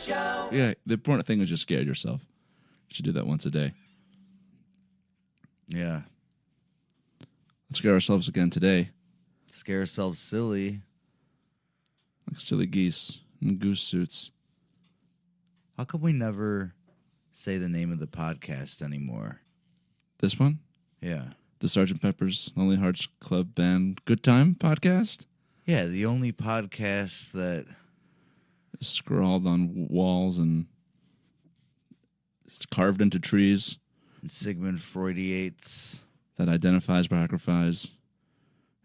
Yeah, the important thing is just scare yourself. You should do that once a day. Yeah. Let's scare ourselves again today. Scare ourselves silly. Like silly geese in goose suits. How come we never say the name of the podcast anymore? This one? Yeah. The Sgt. Pepper's Lonely Hearts Club Band Good Time podcast? Yeah, the only podcast that It's scrawled on walls and it's carved into trees. Sigmund Freudiates. That identifies, biographies,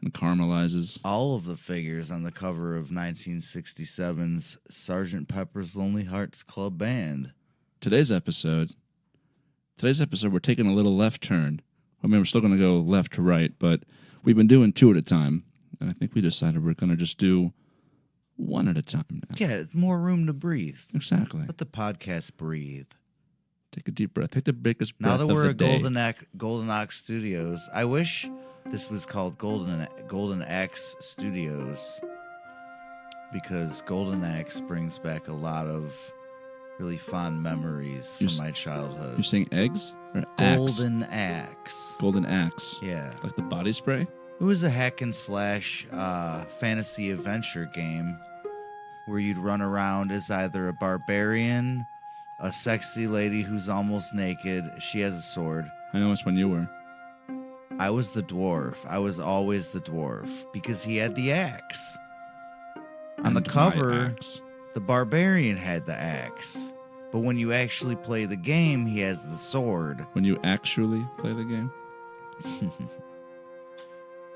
and caramelizes. All of the figures on the cover of 1967's Sgt. Pepper's Lonely Hearts Club Band. Today's episode, we're taking a little left turn. I mean, we're still going to go left to right, but we've been doing two at a time. And I think we decided we're going to just do one at a time now. Yeah, it's more room to breathe. Exactly. Let the podcast breathe. Take a deep breath. Take the biggest breath Now that we're of the at day. Golden Ox Studios, I wish this was called Golden Axe Studios, because Golden Axe brings back a lot of really fond memories from my childhood. You saying eggs or axe? Golden Axe. Golden Axe. Yeah. Like the body spray? It was a hack and slash fantasy adventure game where you'd run around as either a barbarian, a sexy lady who's almost naked. She has a sword. I know it's when you were. I was the dwarf. I was always the dwarf because he had the axe. On the And my cover, axe. the barbarian had the axe. But when you actually play the game, he has the sword. When you actually play the game?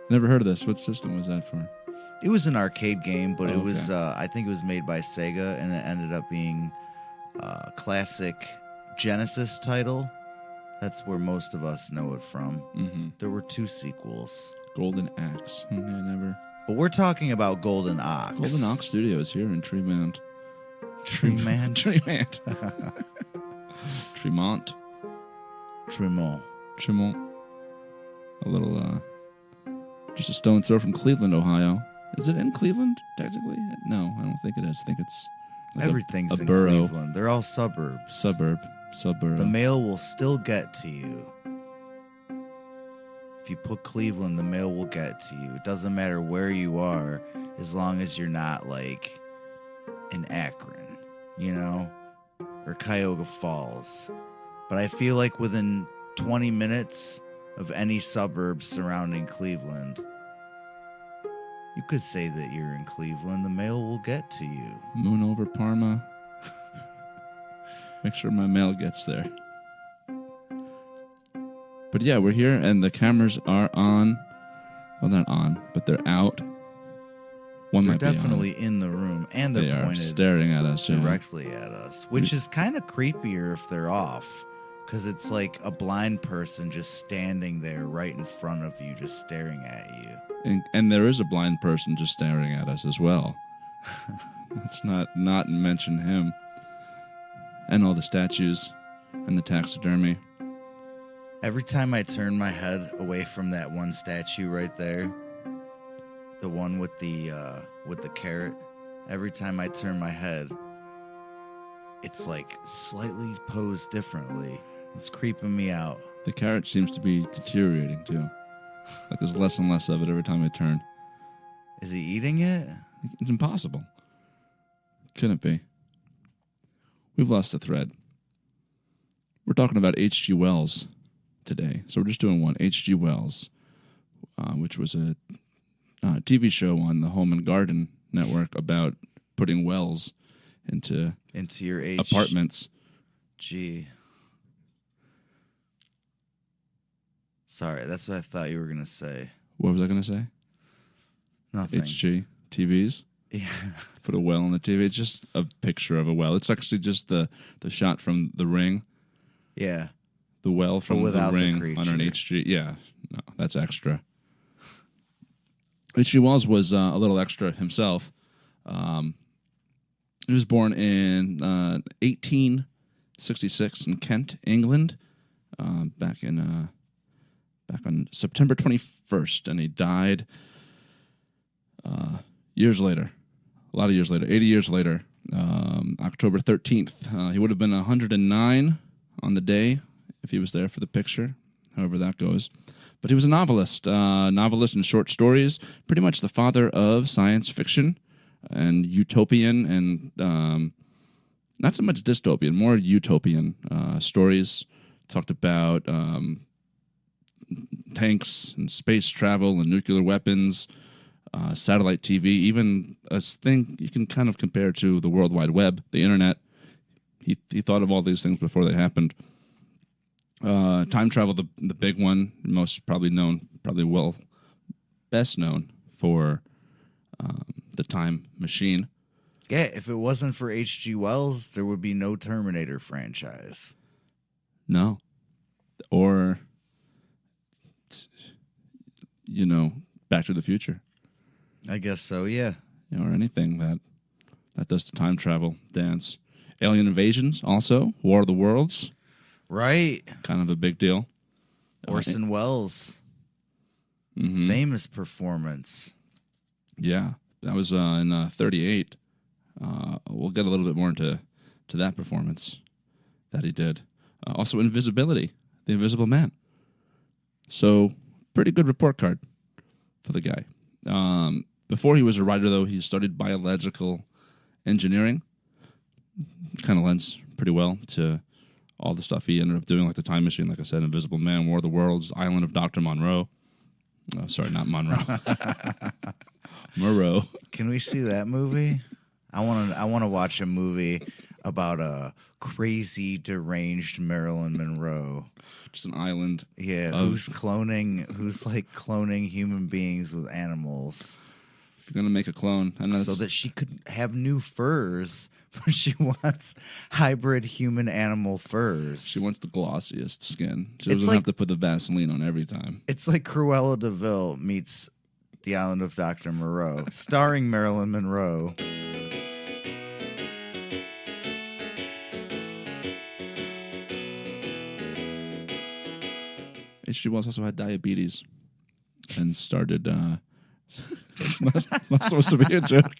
Never heard of this. What system was that for? It was an arcade game, but it Okay. was, I think it was made by Sega, and it ended up being a classic Genesis title. That's where most of us know it from. Mm-hmm. There were 2 sequels. Golden Axe. Yeah, never. But we're talking about Golden Ox. Golden Ox Studios here in Tremont. Tremont? Tremont. Tremont. Tremont. Tremont. A little, just a stone's throw from Cleveland, Ohio. Is it in Cleveland, technically? No, I don't think it is. I think it's like Everything's a in borough. Cleveland. They're all suburbs. Suburb. The mail will still get to you. If you put Cleveland, the mail will get to you. It doesn't matter where you are, as long as you're not like in Akron, you know, or Cuyahoga Falls. But I feel like within 20 minutes of any suburb surrounding Cleveland, you could say that you're in Cleveland. The mail will get to you. Moon over Parma. Make sure my mail gets there. But yeah, we're here and the cameras are on. Well, they're not on, but they're out. One They're might be on. definitely in the room, and They they're are pointed staring at us. Yeah. directly at us, which is kind of creepier if they're off, because it's like a blind person just standing there right in front of you, just staring at you. And there is a blind person just staring at us as well. Let's not mention him. And all the statues and the taxidermy. Every time I turn my head away from that one statue right there, the one with the carrot, every time I turn my head, it's like slightly posed differently. It's creeping me out. The carrot seems to be deteriorating too. Like there's less and less of it every time I turn. Is he eating it? It's impossible. Couldn't be. We've lost the thread. We're talking about H.G. Wells today. So we're just doing one. H.G. Wells, which was a TV show on the Home and Garden Network about putting wells into your apartments. Gee. Sorry, that's what I thought you were going to say. What was I going to say? Nothing. HG TVs. Yeah. Put a well on the TV. It's just a picture of a well. It's actually just the shot from The Ring. Yeah. The well from without The the Ring creature. on an HG. Yeah. No, that's extra. H.G. Wells was a little extra himself. He was born in 1866 in Kent, England, back on September 21st, and he died years later, a lot of years later, 80 years later, October 13th. He would have been 109 on the day if he was there for the picture, however that goes. But he was a novelist in short stories, pretty much the father of science fiction and utopian and not so much dystopian, more utopian stories. Talked about tanks and space travel and nuclear weapons, satellite TV, even a thing you can kind of compare to the World Wide Web, the internet. He thought of all these things before they happened. Time travel, the big one, most probably known, best known for the time machine. Yeah, if it wasn't for H.G. Wells, there would be no Terminator franchise. No. Or, Back to the Future. I guess so, yeah. Or anything that does the time travel dance. Alien Invasions, also. War of the Worlds. Right. Kind of a big deal. Orson Welles. Mm-hmm. Famous performance. Yeah. That was in 38. We'll get a little bit more into that performance that he did. Also, Invisibility, The Invisible Man. So, pretty good report card for the guy. Before he was a writer, though, he studied biological engineering. Kind of lends pretty well to all the stuff he ended up doing, like the Time Machine, like I said, Invisible Man, War of the Worlds, Island of Dr. Monroe. Oh, sorry, not Monroe. Moreau. Can we see that movie? I want to watch a movie about a crazy, deranged Marilyn Monroe. Just an island. Yeah, who's like cloning human beings with animals. If you're gonna make a clone, so that she could have new furs, but she wants hybrid human animal furs. She wants the glossiest skin. She doesn't have to put the Vaseline on every time. It's like Cruella de Vil meets The Island of Dr. Moreau, starring Marilyn Monroe. H.G. Wells also had diabetes and started. It's not supposed to be a joke.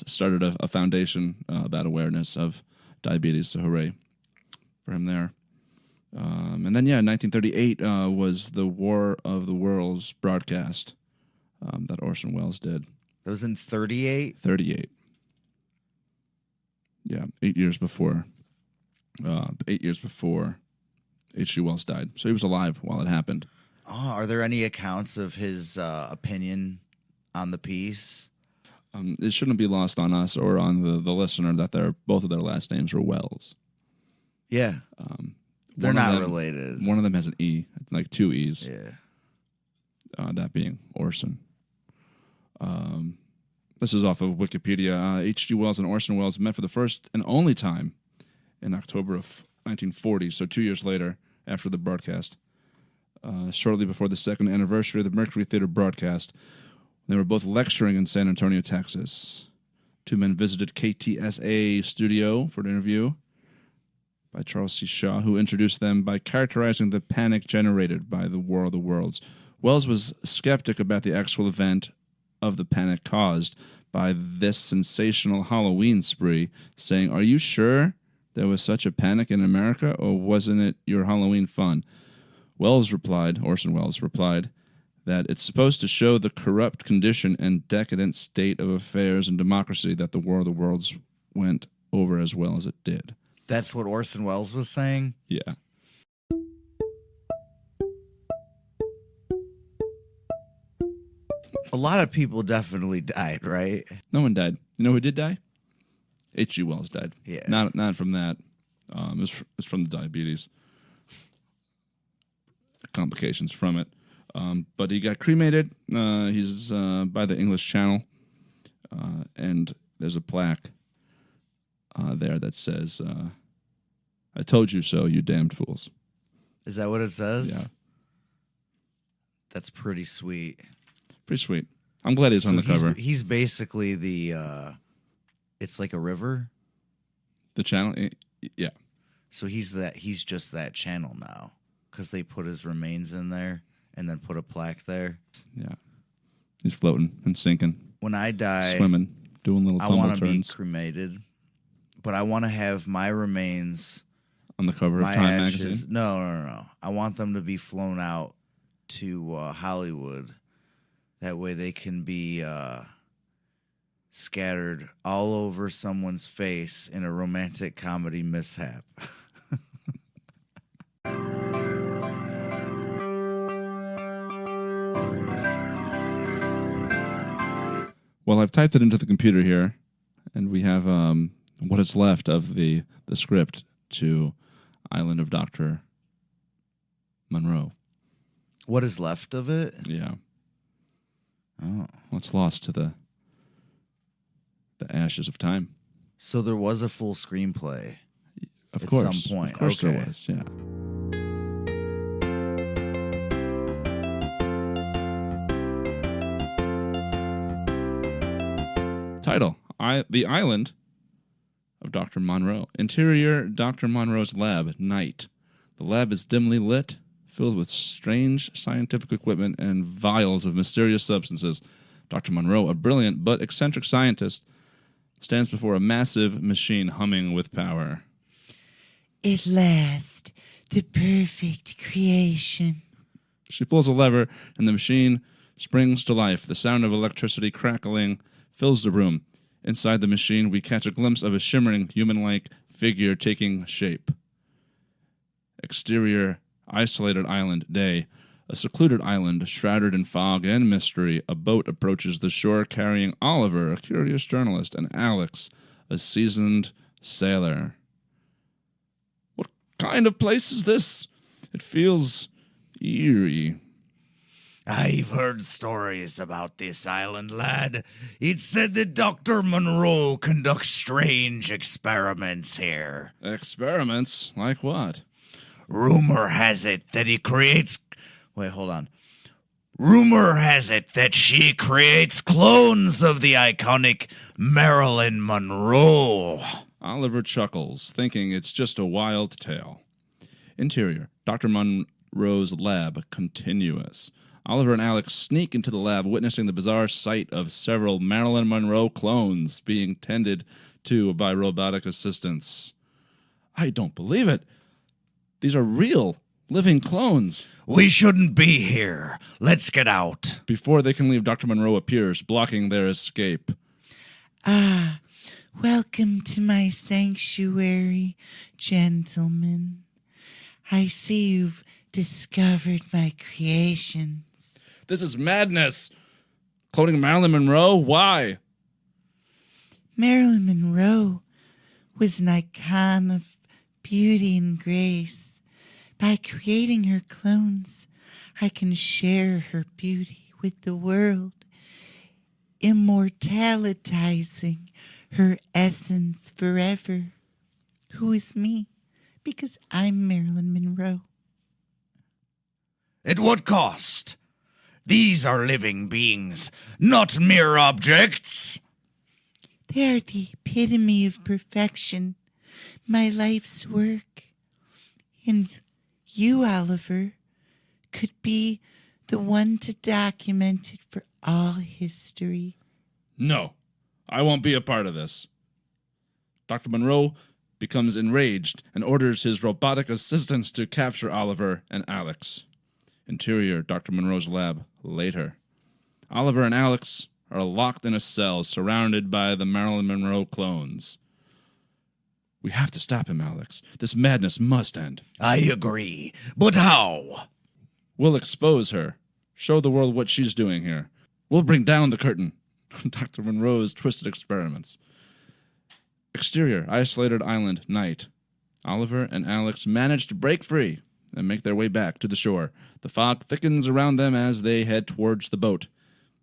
Started a foundation about awareness of diabetes, so hooray for him there. And then, in 1938 was the War of the Worlds broadcast that Orson Welles did. That was in 38? 38. Yeah, 8 years before. 8 years before H.G. Wells died. So he was alive while it happened. Oh, are there any accounts of his opinion on the piece? It shouldn't be lost on us or on the listener that both of their last names are Wells. Yeah. They're not related. One of them has an E, like two E's. Yeah. That being Orson. This is off of Wikipedia. H.G. Wells and Orson Welles met for the first and only time in October of 1940, so 2 years later after the broadcast. Shortly before the second anniversary of the Mercury Theater broadcast, they were both lecturing in San Antonio, Texas. Two men visited KTSA studio for an interview by Charles C. Shaw, who introduced them by characterizing the panic generated by the War of the Worlds. Wells was skeptic about the actual event of the panic caused by this sensational Halloween spree, saying, "Are you sure there was such a panic in America, or wasn't it your Halloween fun?" Orson Welles replied, that it's supposed to show the corrupt condition and decadent state of affairs in democracy that the War of the Worlds went over as well as it did. That's what Orson Welles was saying? Yeah. A lot of people definitely died, right? No one died. You know who did die? H.G. Wells died. Yeah. Not from that. It's from the diabetes. Complications from it. But he got cremated. He's by the English Channel. And there's a plaque there that says, "I told you so, you damned fools." Is that what it says? Yeah. That's pretty sweet. Pretty sweet. I'm glad he's on the cover. He's basically the, it's like a river. The channel? Yeah. So he's just that channel now because they put his remains in there and then put a plaque there. Yeah. He's floating and sinking, When I die, swimming, doing little I tumble want to be turns cremated, but I want to have my remains, on the cover of my Time ashes. magazine. No. I want them to be flown out to Hollywood. That way they can be scattered all over someone's face in a romantic comedy mishap. Well, I've typed it into the computer here, and we have what is left of the script to Island of Dr. Monroe. What is left of it? Yeah. Oh. What's lost to the ashes of time? So there was a full screenplay. Of At course. some point, Of course okay. there was, yeah. Title: The Island of Dr. Monroe. Interior: Dr. Monroe's lab. Night. The lab is dimly lit, filled with strange scientific equipment and vials of mysterious substances. Dr. Monroe, a brilliant but eccentric scientist, stands before a massive machine humming with power. At last, the perfect creation. She pulls a lever, and the machine springs to life. The sound of electricity crackling fills the room. Inside the machine, we catch a glimpse of a shimmering, human-like figure taking shape. Exterior: isolated island. Day. A secluded island, shrouded in fog and mystery. A boat approaches the shore carrying Oliver, a curious journalist, and Alex, a seasoned sailor. What kind of place is this? It feels eerie. I've heard stories about this island, lad. It's said that Dr. Monroe conducts strange experiments here. Experiments? Like what? Rumor has it that he creates... Wait, hold on. Rumor has it that she creates clones of the iconic Marilyn Monroe. Oliver chuckles, thinking it's just a wild tale. Interior: Dr. Monroe's lab. Continuous. Oliver and Alex sneak into the lab, witnessing the bizarre sight of several Marilyn Monroe clones being tended to by robotic assistants. I don't believe it. These are real, living clones. We shouldn't be here. Let's get out. Before they can leave, Dr. Monroe appears, blocking their escape. Ah, welcome to my sanctuary, gentlemen. I see you've discovered my creations. This is madness. Cloning Marilyn Monroe? Why? Marilyn Monroe was an icon of beauty and grace. By creating her clones, I can share her beauty with the world, immortalizing her essence forever. Who is me? Because I'm Marilyn Monroe. At what cost? These are living beings, not mere objects. They are the epitome of perfection, my life's work. And you, Oliver, could be the one to document it for all history. No, I won't be a part of this. Dr. Monroe becomes enraged and orders his robotic assistants to capture Oliver and Alex. Interior: Dr. Monroe's lab. Later. Oliver and Alex are locked in a cell surrounded by the Marilyn Monroe clones. We have to stop him, Alex. This madness must end. I agree, but how? We'll expose her. Show the world what she's doing here. We'll bring down the curtain. Dr. Monroe's twisted experiments. Exterior: isolated island. Night. Oliver and Alex manage to break free and make their way back to the shore. The fog thickens around them as they head towards the boat.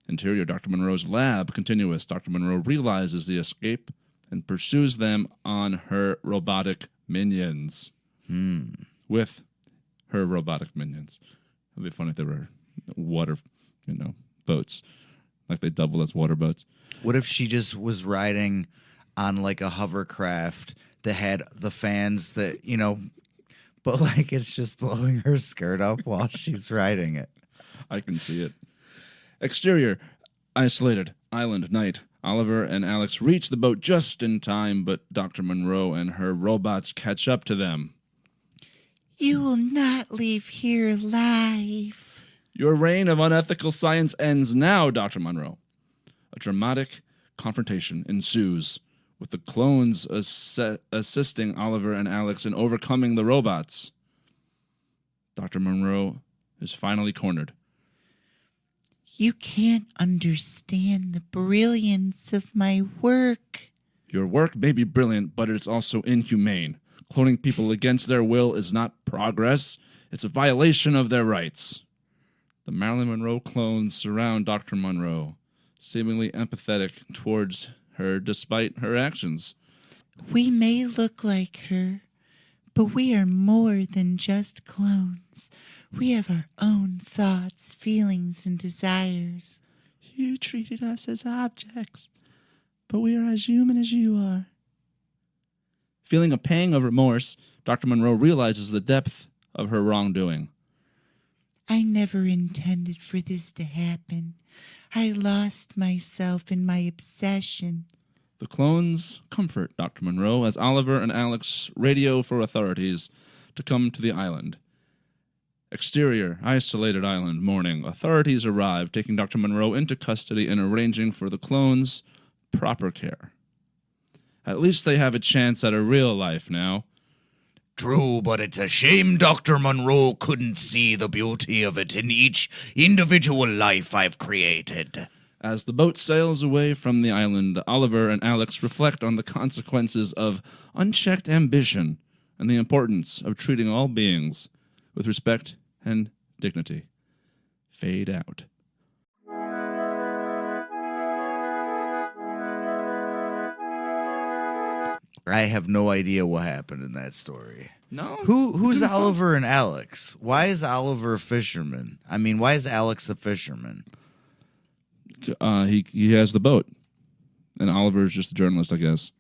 Interior: Dr. Monroe's lab. Continuous. Dr. Monroe realizes the escape and pursues them on her robotic minions. With her robotic minions. It'd be funny if they were water, boats. Like they double as water boats. What if she just was riding on like a hovercraft that had the fans that, but like it's just blowing her skirt up while she's riding it? I can see it. Exterior: Isolated island night. Oliver and Alex reach the boat just in time, but Dr. Monroe and her robots catch up to them. You will not leave here alive. Your reign of unethical science ends now, Dr. Monroe. A dramatic confrontation ensues, with the clones assisting Oliver and Alex in overcoming the robots. Dr. Monroe is finally cornered. You can't understand the brilliance of my work. Your work may be brilliant, but it's also inhumane. Cloning people against their will is not progress. It's a violation of their rights. The Marilyn Monroe clones surround Dr. Monroe, seemingly empathetic towards her despite her actions. We may look like her, but we are more than just clones. We have our own thoughts, feelings, and desires. You treated us as objects, but we are as human as you are. Feeling a pang of remorse, Dr. Monroe realizes the depth of her wrongdoing. I never intended for this to happen. I lost myself in my obsession. The clones comfort Dr. Monroe as Oliver and Alex radio for authorities to come to the island. Exterior, isolated island, morning. Authorities arrive, taking Dr. Monroe into custody and arranging for the clones' proper care. At least they have a chance at a real life now. True, but it's a shame Dr. Monroe couldn't see the beauty of it in each individual life I've created. As the boat sails away from the island, Oliver and Alex reflect on the consequences of unchecked ambition and the importance of treating all beings with respect and dignity. Fade out. I have no idea what happened in that story. No? Who's Oliver and Alex? Why is Oliver a fisherman? I mean, why is Alex a fisherman? He has the boat, and Oliver is just a journalist, I guess.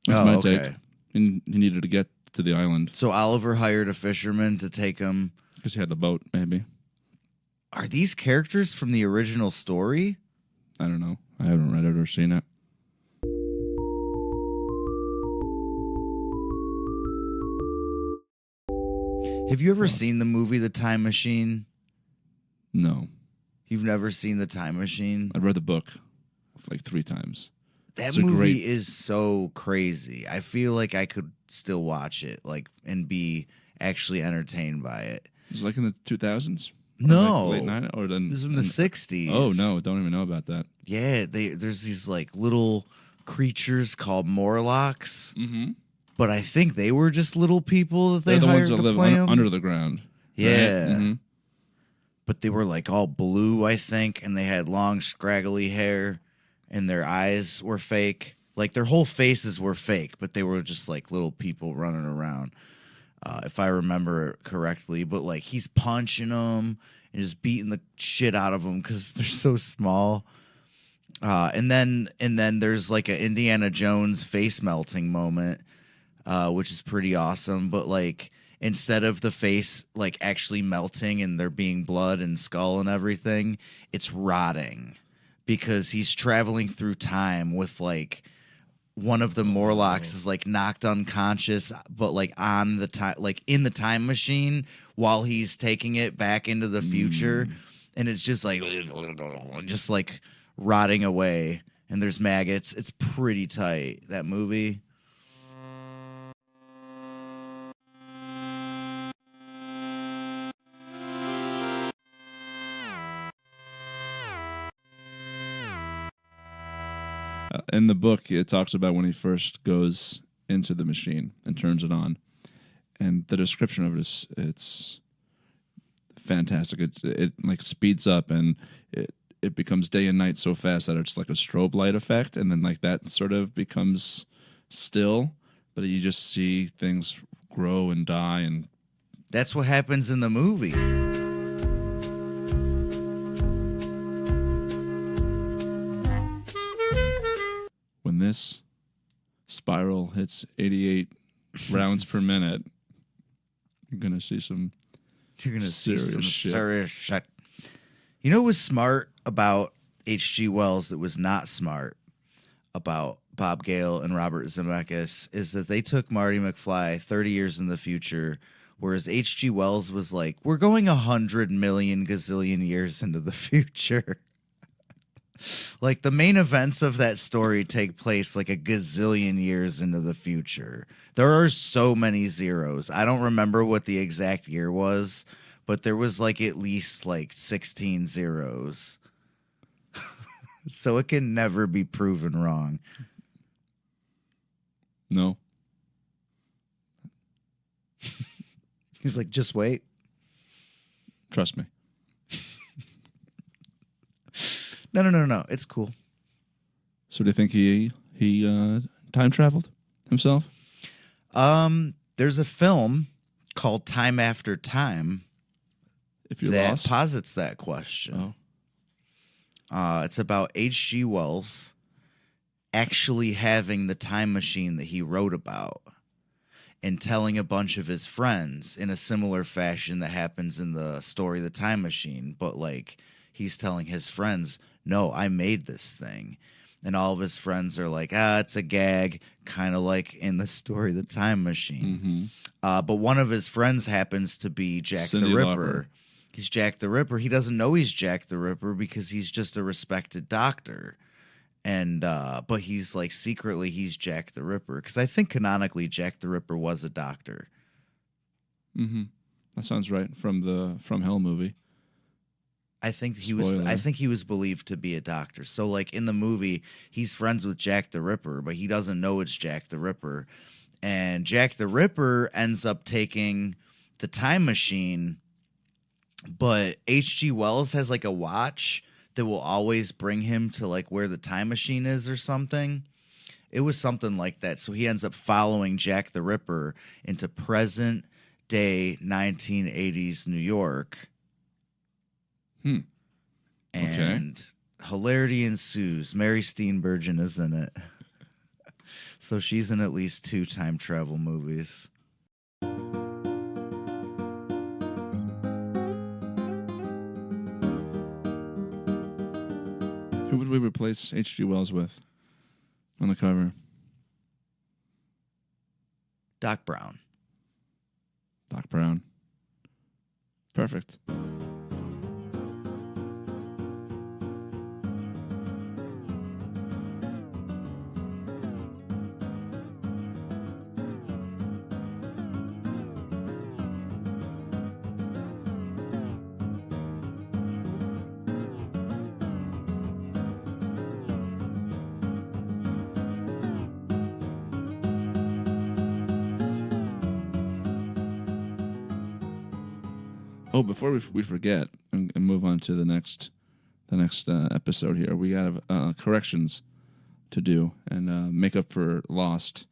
That's my take. He needed to get to the island So Oliver hired a fisherman to take him. because he had the boat. Maybe, Are these characters from the original story? I don't know. I haven't read it or seen it. Have you ever seen the movie The Time Machine? No, You've never seen The Time Machine? I've read the book like 3 times. That It's a movie great- is so crazy. I feel like I could still watch it, like, and be actually entertained by it. It was like in the 2000s. Or No, like late 90s, or then it was in the 60s. Oh no, don't even know about that. Yeah, there's these like little creatures called Morlocks, Mm-hmm. but I think they were just little people that they They're the hired ones that to live play 'em. under the ground. right? Yeah. Mhm. But they were like all blue, I think, and they had long, scraggly hair, and their eyes were fake. Like their whole faces were fake, but they were just like little people running around, if I remember correctly. But like he's punching them and just beating the shit out of them because they're so small. And then there's like an Indiana Jones face melting moment, which is pretty awesome. But like instead of the face like actually melting and there being blood and skull and everything, it's rotting because he's traveling through time with like one of the Morlocks is like knocked unconscious, but like on the time, like in the time machine while he's taking it back into the future, and it's just like rotting away, and there's maggots. It's pretty tight, that movie. In the book, it talks about when he first goes into the machine and turns it on, and the description of it it's fantastic. It like speeds up and it becomes day and night so fast that it's like a strobe light effect, and then like that sort of becomes still, but you just see things grow and die, and That's what happens in the movie. when this spiral hits 88 rounds per minute, you're gonna see some. You're gonna see Serious some shit. serious shit. You know what was smart about H.G. Wells that was not smart about Bob Gale and Robert Zemeckis is that they took Marty McFly 30 years in the future, whereas H.G. Wells was like, we're going 100 million gazillion years into the future. Like, the main events of that story take place like a gazillion years into the future. There are so many zeros. I don't remember what the exact year was, but there was like at least like 16 zeros. So it can never be proven wrong. No. He's like, just wait. Trust me. No. It's cool. So do you think he time traveled himself? There's a film called Time After Time If you're that lost? posits that question. It's about H.G. Wells actually having the time machine that he wrote about and telling a bunch of his friends in a similar fashion that happens in the story The Time Machine. But, like, he's telling his friends, no, I made this thing. And all of his friends are like, it's a gag, kind of like in the story The Time Machine. Mm-hmm. But one of his friends happens to be Jack Cyndi the Ripper. Lauper. He's Jack the Ripper. He doesn't know he's Jack the Ripper because he's just a respected doctor. And but he's like secretly he's Jack the Ripper because I think canonically Jack the Ripper was a doctor. Mm-hmm. That sounds right from the From Hell movie. I think he was. Spoiler. I think he was believed to be a doctor. So like in the movie, he's friends with Jack the Ripper, but he doesn't know it's Jack the Ripper. And Jack the Ripper ends up taking the time machine. But H.G. Wells has like a watch that will always bring him to like where the time machine is or something. It was something like that. So he ends up following Jack the Ripper into present day 1980s New York. And hilarity ensues. Mary Steenburgen is in it. So she's in at least 2 time travel movies. Who would we replace H.G. Wells with on the cover? Doc Brown. Doc Brown. Perfect. Oh, before we forget and move on to the next episode here, we have corrections to do and make up for lost,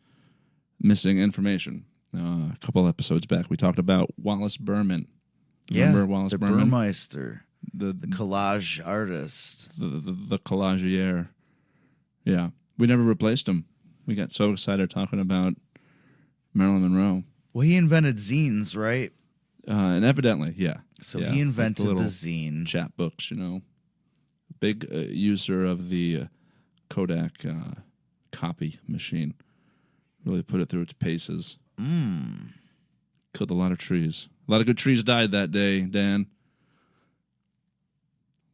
missing information. A couple episodes back, we talked about Wallace Berman. Remember Wallace the Berman? Burmeister, The collage artist. the collagier. Yeah, we never replaced him. We got so excited talking about Marilyn Monroe. Well, he invented zines, right? And evidently, yeah. So Yeah, he invented like the little zine. chat books, you know. Big user of the Kodak copy machine. Really put it through its paces. Killed a lot of trees. A lot of good trees died that day, Dan.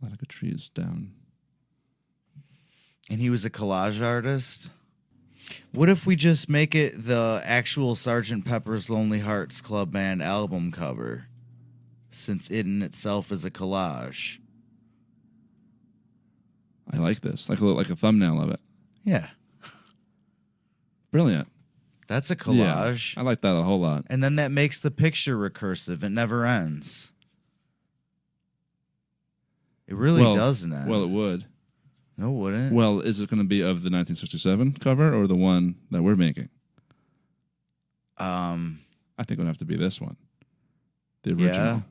A lot of good trees down. And he was a collage artist. What if we just make it the actual Sgt. Pepper's Lonely Hearts Club Band album cover? Since it in itself is a collage. I like this. Like a thumbnail of it. Yeah. Brilliant. That's a collage. Yeah, I like that a whole lot. And then that makes the picture recursive. It never ends. It really doesn't end. Well, it would. No, it wouldn't. Well, is it going to be of the 1967 cover or the one that we're making? I think it would have to be this one. The original. Yeah.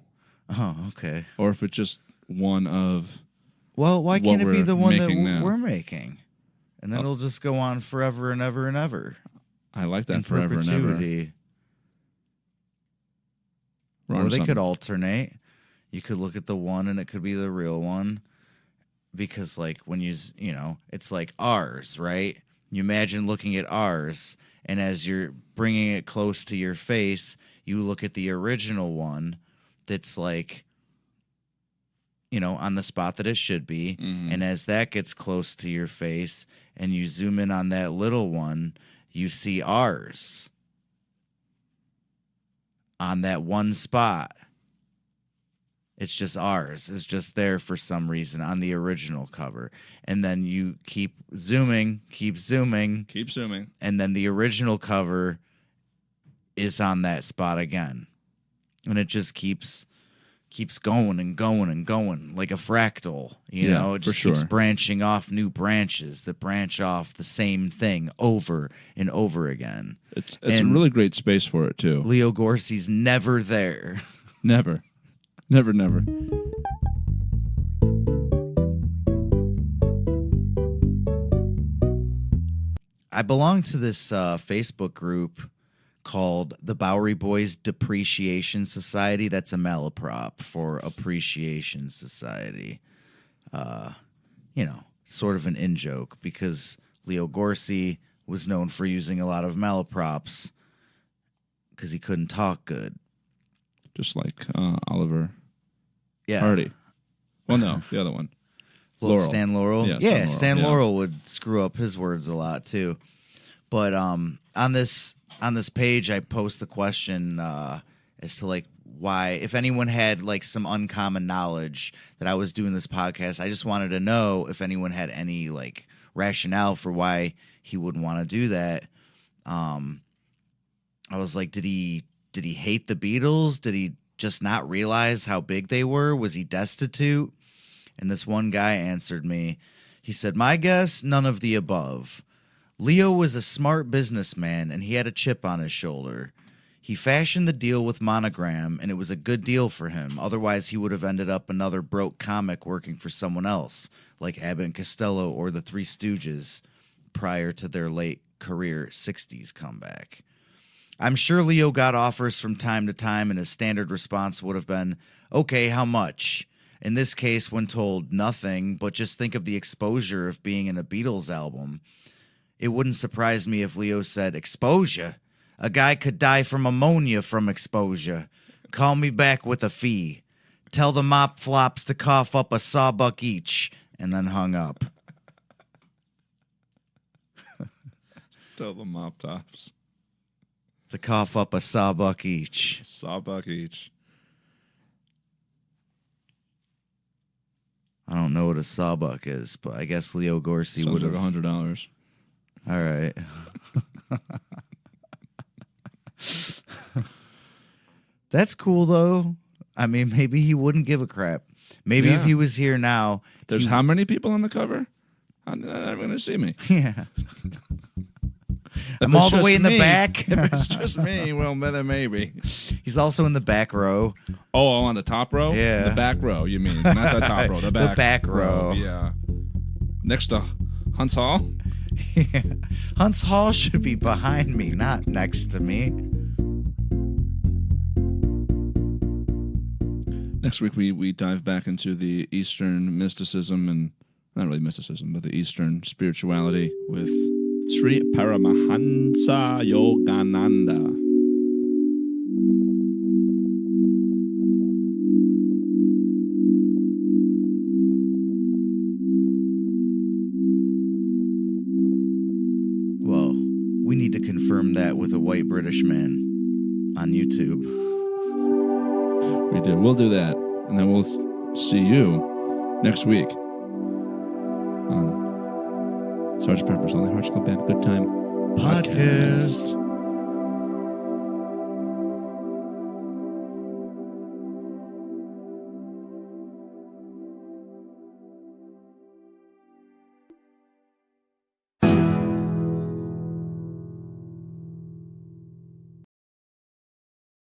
Oh, okay. Or if it's just one of... Well, why what can't it be we're the one that making now. we're making? And then it'll just go on forever and ever and ever. I like that In forever and ever. perpetuity. We're Or on they something. could alternate. You could look at the one and it could be the real one. because like when it's like ours, right? You imagine looking at ours, and as you're bringing it close to your face, you look at the original one that's like, on the spot that it should be. Mhm. And as that gets close to your face and you zoom in on that little one, you see ours on that one spot. It's just ours. It's just there for some reason on the original cover. And then you keep zooming, Keep zooming. and then the original cover is on that spot again. And it just keeps going and going and going like a fractal, you Yeah, know? It for just keeps sure. branching off new branches that branch off the same thing over and over again. It's And- a really great space for it too. Leo Gorcey's never there. Never. Never. I belong to this Facebook group called the Bowery Boys Depreciation Society. That's a malaprop for Appreciation Society. Sort of an in-joke because Leo Gorcey was known for using a lot of malaprops because he couldn't talk good. Just like Oliver Yeah. Hardy. Well, no, the other one. Little Laurel. Stan Laurel. Yeah, Yeah, Stan Stan Laurel, Laurel would screw up his words a lot too. But on this page, I post the question as to like why, if anyone had like some uncommon knowledge that I was doing this podcast, I just wanted to know if anyone had any like rationale for why he wouldn't want to do that. I was like, did he hate the Beatles? Did he just not realize how big they were? Was he destitute? And this one guy answered me. He said, "My guess, none of the above. Leo was a smart businessman, and he had a chip on his shoulder. He fashioned the deal with Monogram, and it was a good deal for him. Otherwise, he would have ended up another broke comic working for someone else, like Abbott and Costello or the Three Stooges, prior to their late career 60s comeback. I'm sure Leo got offers from time to time, and his standard response would have been, 'Okay, how much?' In this case, when told nothing, but just think of the exposure of being in a Beatles album. It wouldn't surprise me if Leo said, 'Exposure? A guy could die from ammonia from exposure. Call me back with a fee. Tell the mop flops to cough up a sawbuck each,' and then hung up." Tell the mop tops. To cough up a sawbuck each. Sawbuck each. I don't know what a sawbuck is, but I guess Leo Gorcey Sounds would like have. $100. All right. That's cool, though. I mean, maybe he wouldn't give a crap. Maybe if Yeah. he was here now. There's he- how many people on the cover? They're never going to see me. Yeah. If I'm it's all the just way in the me- back. If it's just me, well, then maybe. He's also in the back row. Oh, on the top row? Yeah. The back row, you mean. Not the top row, the The back, back row. Yeah. Next to Hunts Hall? Yeah. Hunts Hall should be behind me, not next to me. Next week, we dive back into the Eastern mysticism and, not really mysticism, but the Eastern spirituality with Sri Paramahansa Yogananda. Well, we need to confirm that with a white British man on YouTube. We do. We'll do that. And then we'll see you next week on Sgt. Pepper's Lonely Hearts Club Band Good Time Podcast.